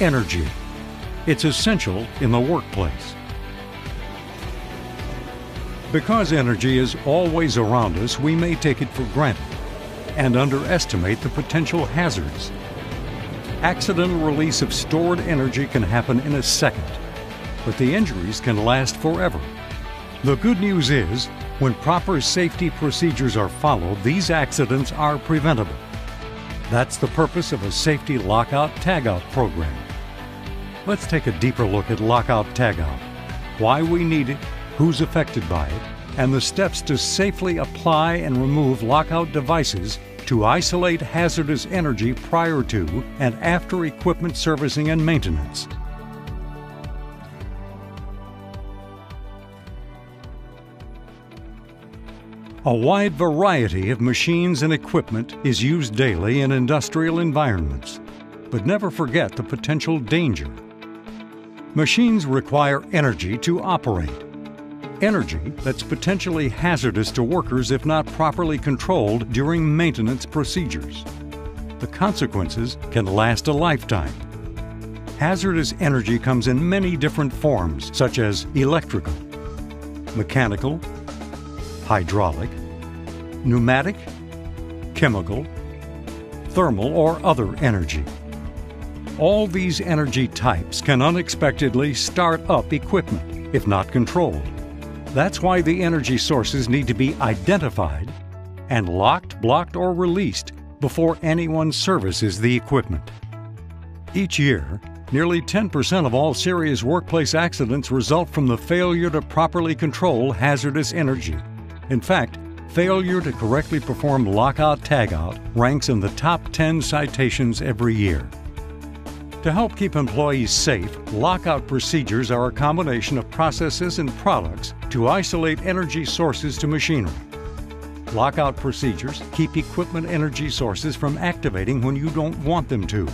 energy. It's essential in the workplace. Because energy is always around us, we may take it for granted and underestimate the potential hazards. Accidental release of stored energy can happen in a second, but the injuries can last forever. The good news is, when proper safety procedures are followed, these accidents are preventable. That's the purpose of a safety Lockout Tagout program. Let's take a deeper look at Lockout Tagout, why we need it, who's affected by it, and the steps to safely apply and remove lockout devices to isolate hazardous energy prior to and after equipment servicing and maintenance. A wide variety of machines and equipment is used daily in industrial environments, but never forget the potential danger. Machines require energy to operate. Energy that's potentially hazardous to workers if not properly controlled during maintenance procedures. The consequences can last a lifetime. Hazardous energy comes in many different forms, such as electrical, mechanical, hydraulic, pneumatic, chemical, thermal, or other energy. All these energy types can unexpectedly start up equipment if not controlled. That's why the energy sources need to be identified and locked, blocked, or released before anyone services the equipment. Each year, nearly 10% of all serious workplace accidents result from the failure to properly control hazardous energy. In fact, failure to correctly perform Lockout Tagout ranks in the top 10 citations every year. To help keep employees safe, lockout procedures are a combination of processes and products to isolate energy sources to machinery. Lockout procedures keep equipment energy sources from activating when you don't want them to,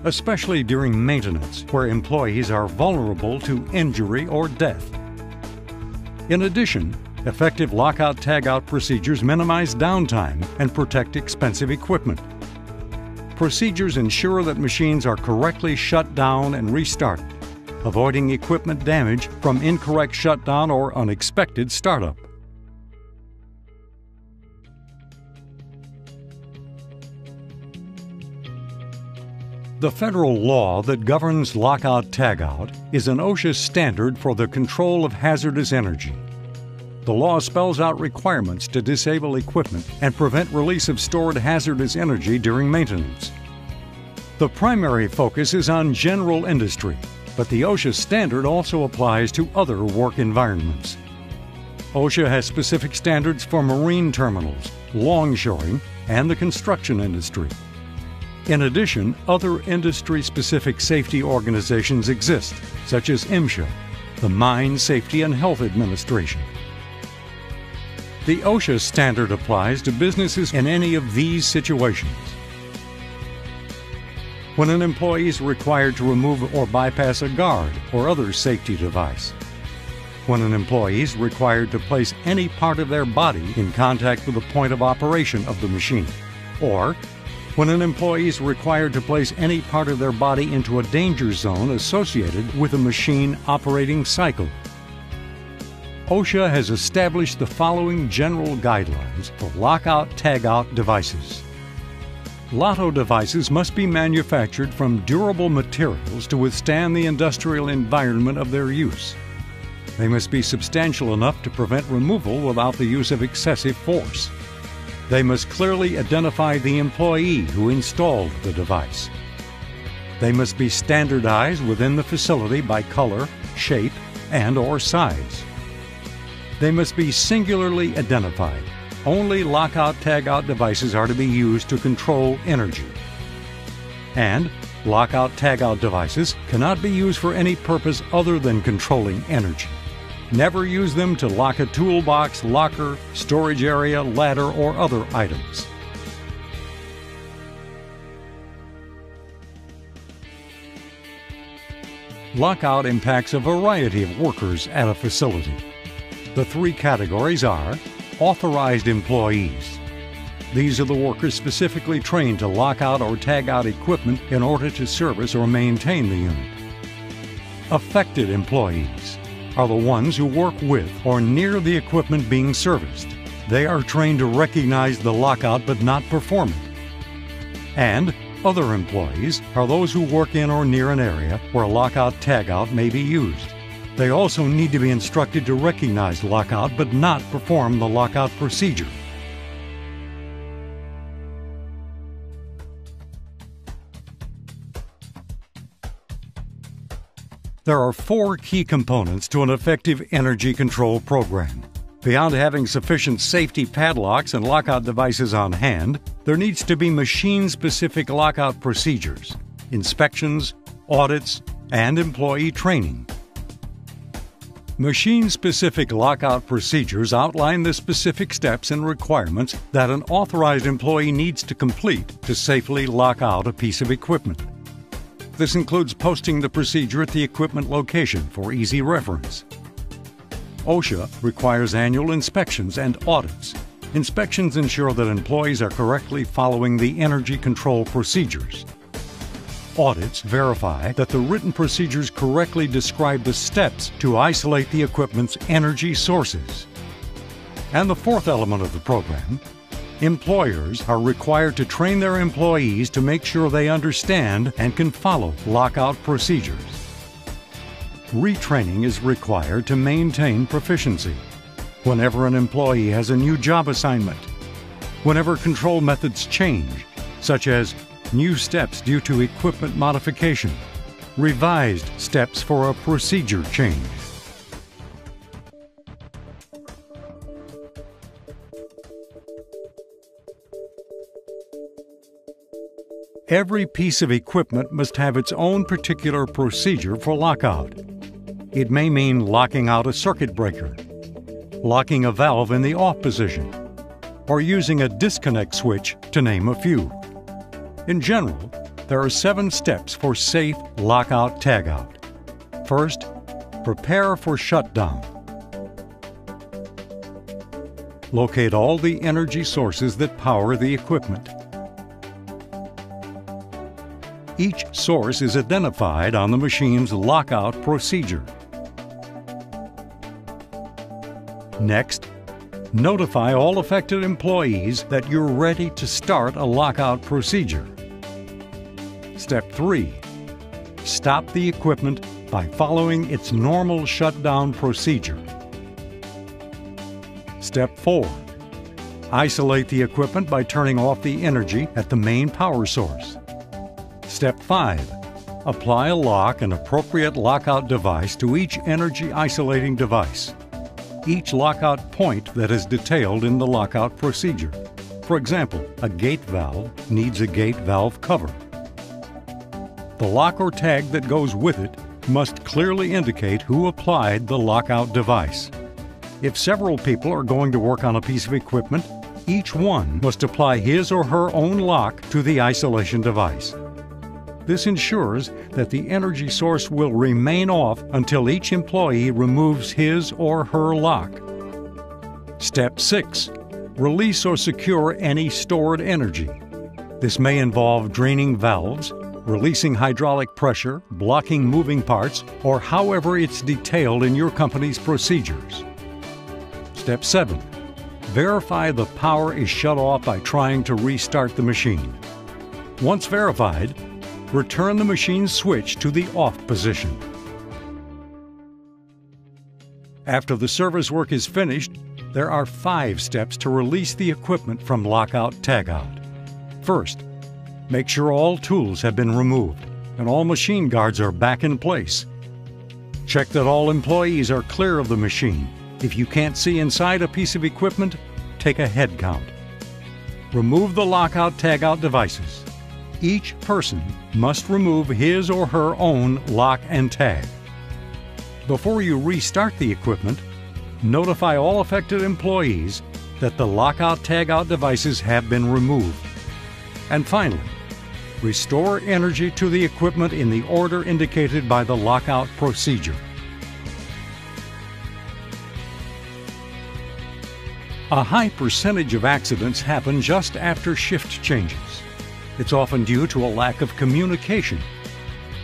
especially during maintenance, where employees are vulnerable to injury or death. In addition, effective Lockout Tagout procedures minimize downtime and protect expensive equipment. Procedures ensure that machines are correctly shut down and restarted, avoiding equipment damage from incorrect shutdown or unexpected startup. The federal law that governs Lockout Tagout is an OSHA standard for the control of hazardous energy. The law spells out requirements to disable equipment and prevent release of stored hazardous energy during maintenance. The primary focus is on general industry, but the OSHA standard also applies to other work environments. OSHA has specific standards for marine terminals, longshoring, and the construction industry. In addition, other industry-specific safety organizations exist, such as MSHA, the Mine Safety and Health Administration. The OSHA standard applies to businesses in any of these situations. When an employee is required to remove or bypass a guard or other safety device. When an employee is required to place any part of their body in contact with the point of operation of the machine. Or when an employee is required to place any part of their body into a danger zone associated with a machine operating cycle. OSHA has established the following general guidelines for Lockout Tagout devices. Lotto devices must be manufactured from durable materials to withstand the industrial environment of their use. They must be substantial enough to prevent removal without the use of excessive force. They must clearly identify the employee who installed the device. They must be standardized within the facility by color, shape, and/or size. They must be singularly identified. Only Lockout Tagout devices are to be used to control energy. And Lockout Tagout devices cannot be used for any purpose other than controlling energy. Never use them to lock a toolbox, locker, storage area, ladder, or other items. Lockout impacts a variety of workers at a facility. The three categories are authorized employees, These are the workers specifically trained to lock out or tag out equipment in order to service or maintain the unit. Affected employees are the ones who work with or near the equipment being serviced. They are trained to recognize the lockout but not perform it. And other employees are those who work in or near an area where lockout tagout may be used. They also need to be instructed to recognize lockout but not perform the lockout procedure. There are 4 key components to an effective energy control program. Beyond having sufficient safety padlocks and lockout devices on hand, there needs to be machine-specific lockout procedures, inspections, audits, and employee training. Machine-specific lockout procedures outline the specific steps and requirements that an authorized employee needs to complete to safely lock out a piece of equipment. This includes posting the procedure at the equipment location for easy reference. OSHA requires annual inspections and audits. Inspections ensure that employees are correctly following the energy control procedures. Audits verify that the written procedures correctly describe the steps to isolate the equipment's energy sources. And the 4th element of the program, employers are required to train their employees to make sure they understand and can follow lockout procedures. Retraining is required to maintain proficiency. Whenever an employee has a new job assignment, whenever control methods change, such as new steps due to equipment modification, revised steps for a procedure change. Every piece of equipment must have its own particular procedure for lockout. It may mean locking out a circuit breaker, locking a valve in the off position, or using a disconnect switch, to name a few. In general, there are 7 steps for safe lockout tagout. First, prepare for shutdown. Locate all the energy sources that power the equipment. Each source is identified on the machine's lockout procedure. Next, notify all affected employees that you're ready to start a lockout procedure. Step 3. Stop the equipment by following its normal shutdown procedure. Step 4. Isolate the equipment by turning off the energy at the main power source. Step 5. Apply a lock and appropriate lockout device to each energy isolating device. Each lockout point that is detailed in the lockout procedure. For example, a gate valve needs a gate valve cover. The lock or tag that goes with it must clearly indicate who applied the lockout device. If several people are going to work on a piece of equipment, each one must apply his or her own lock to the isolation device. This ensures that the energy source will remain off until each employee removes his or her lock. Step 6. Release or secure any stored energy. This may involve draining valves, releasing hydraulic pressure, blocking moving parts, or however it's detailed in your company's procedures. Step 7. Verify the power is shut off by trying to restart the machine. Once verified, return the machine's switch to the off position. After the service work is finished, there are 5 steps to release the equipment from lockout tagout. First, make sure all tools have been removed and all machine guards are back in place. Check that all employees are clear of the machine. If you can't see inside a piece of equipment, take a head count. Remove the lockout tagout devices. Each person must remove his or her own lock and tag. Before you restart the equipment, notify all affected employees that the lockout tagout devices have been removed. And finally, restore energy to the equipment in the order indicated by the lockout procedure. A high percentage of accidents happen just after shift changes. It's often due to a lack of communication.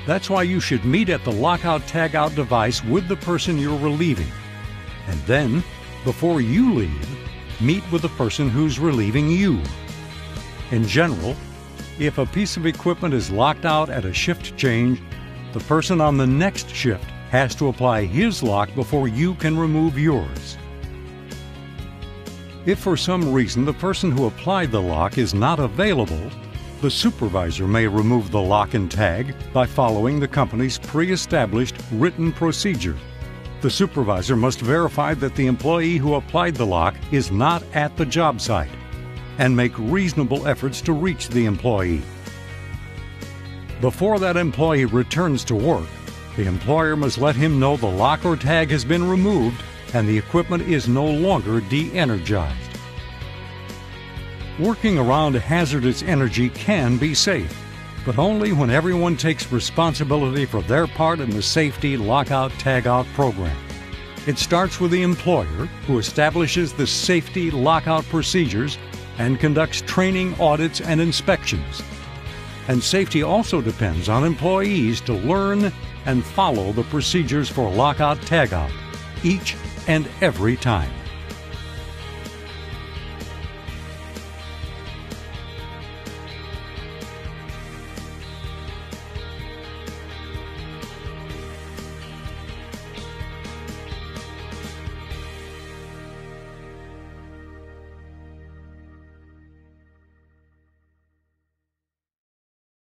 That's why you should meet at the Lockout Tagout device with the person you're relieving. And then, before you leave, meet with the person who's relieving you. In general, if a piece of equipment is locked out at a shift change, the person on the next shift has to apply his lock before you can remove yours. If for some reason the person who applied the lock is not available, the supervisor may remove the lock and tag by following the company's pre-established written procedure. The supervisor must verify that the employee who applied the lock is not at the job site and make reasonable efforts to reach the employee. Before that employee returns to work, the employer must let him know the lock or tag has been removed and the equipment is no longer de-energized. Working around hazardous energy can be safe, but only when everyone takes responsibility for their part in the safety Lockout Tagout program. It starts with the employer, who establishes the safety lockout procedures and conducts training, audits, and inspections. And safety also depends on employees to learn and follow the procedures for Lockout Tagout each and every time.